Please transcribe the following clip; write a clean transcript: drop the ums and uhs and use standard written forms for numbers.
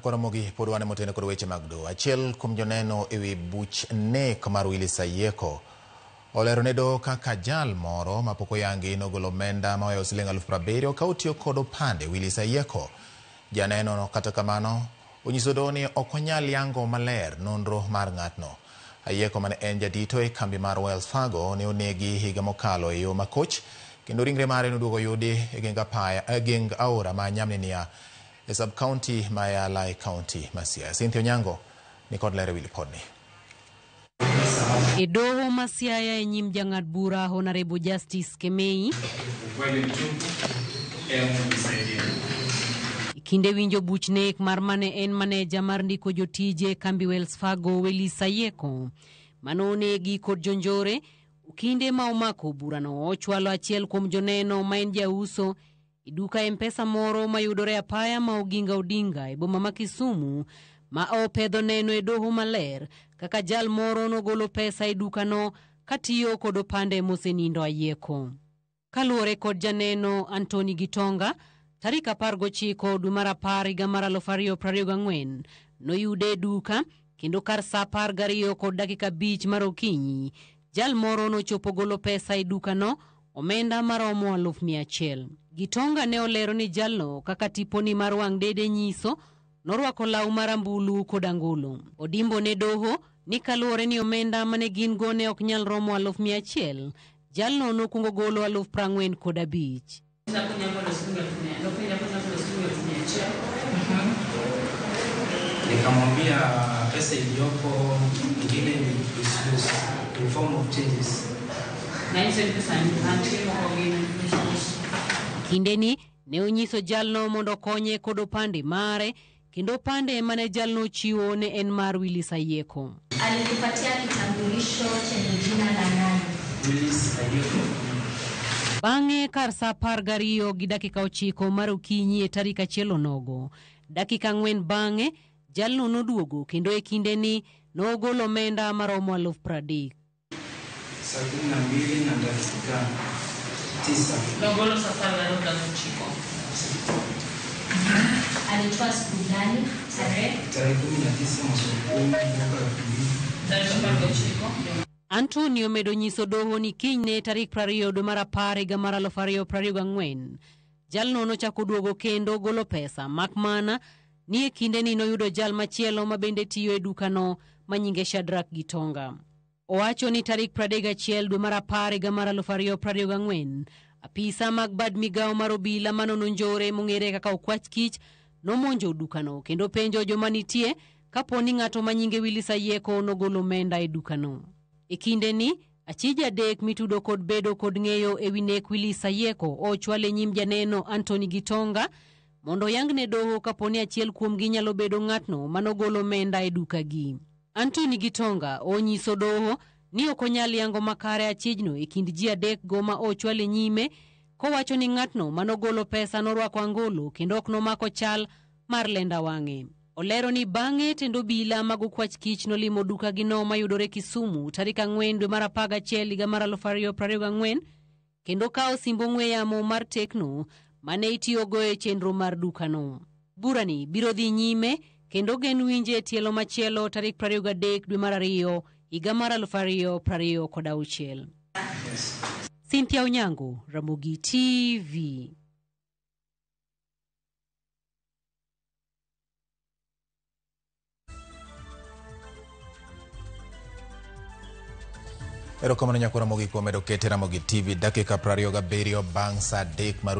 Koromogi podwane motene kod weche magdo. Achiel kuom joneno ewi buch nek mar Willis Ayeko olero ne do kaka jal moro mapok oyangi nogolo omenda maweyo siling 70,000 ka otiyo kod opande Willis Ayeko. Janeno no kata kamano onyiso do ni ok onyal yango maler nonro mar ng'atno. Ayeko mane en jadito e kambi mar Wells Fargo ne onegi higa mokalo e yo makoch kendo ringre mare noduogo yudi e geng aora ma Nyamninia e sub-county ma Yala County Masia. Cynthia Onyango ni kod lere wili podni. E doho Masiaya e nyim jang'ad bura Honorable Justice Kemei kinde winjo buch nek mar mane en maneja mar ndiko jotije kambi Wells Fargo Willis Ayeko manonegi kod jonjore. Kinde ma omako burano ochwalo achiel kuom joneno ma en jauso iduka M-Pesa moro mayudore apaya ma Oginga Odinga e boma ma Kisumu ma opedho neno e doho maler kaka jal moro nogolo pesa e dukano katiyo kod opande mosenindo Ayeko. Kaluwore kod janeno Anthony Gitonga, tarik 19 dwe mar 10 higa mar 2024 noyude duka kendo kar saa 12 kod dakika 5 mar okinyi jal moro nochopo golo pesa e dukano omenda maromo 100,000. Gitonga ne olero ni jalno kaka tiponi mar wang' dede nyiso norwako law marambulu kod angolo. Odimbo ne doho ni kaluwore ni omenda mane gin go ne ok nyal romo 100,000, jalno nokungo golo 45,000. Nikamwambia pesa iliyopo ingine ni in form of changes. Kindeni ne onyiso jalno mondo konye kod opande mare kendo opande mane jalno chiwo ne en mar Willis Ayeko. Alikupatia kitambulisho chenye jina la nani? Willis Ayeko. Bang'e kar saa 12 gi dakika 9 mar okinyi e tarik 1 nogo, dakika 4 bang'e jalno noduogo kendo e kindeni nogolo omenda maromo 30,000. Saa 12 na dakika 9. Nogolo safari ya roda mchiko. Alitoa siku gani? Tarehe 19 mwezi. Antonio medo nyiso doho ni kinyne tarik 20 dwe mar 10 higa mar 2024 jalno nochako duogo kendo golo pesa makmana ni e kinde ni noyudo jal machielo ma bende tiyo e dukano manyinge Shadrack Gitonga. Owacho ni tarik 31 dwe mar 10 higa mar 2024 apisa mag bad migao mar obila manono njore mong'ere kaka okwach kich nomonjo dukano kendo penjo joma nitie kaponi ng'ato manyinge Willis Ayeko nogolo omenda e dukano. E kinde ni achija dek mitudo kod bedo kod ng'eyo e wi nek Willis Ayeko ochwale nyim janeno Anthony Gitonga mondo yangne doho kaponi achiel kuomgi nyalo bedo ng'atno manogolo omenda e dukagi. Anthony Gitonga onyiso doho ni ok onyal yango makare achijno e kind ji adek go ma ochwale nyime kowacho ni ng'atno manogolo pesa norwako angolo kendo ok nomako chal mar lenda wang'e. Olero ni bang'e tendo bila mag okwach kich nolimo dukagi no mayudore Kisumu tarik 4 dwe mar 11 higa mar 2024 kendo kawo simbo ong'we yamo mar Tecno mane itiyogo e chenro mar dukano. Burani biro dhi nyime kendo gen winje tielo machielo tarik 23 dwe mar 2 higa mar 2026. Cynthia Onyango, Ramogi TV. Erokamano nyakwa Ramogi kuom medo kete Ramogi TV dakika 27 bang' saa 3 mar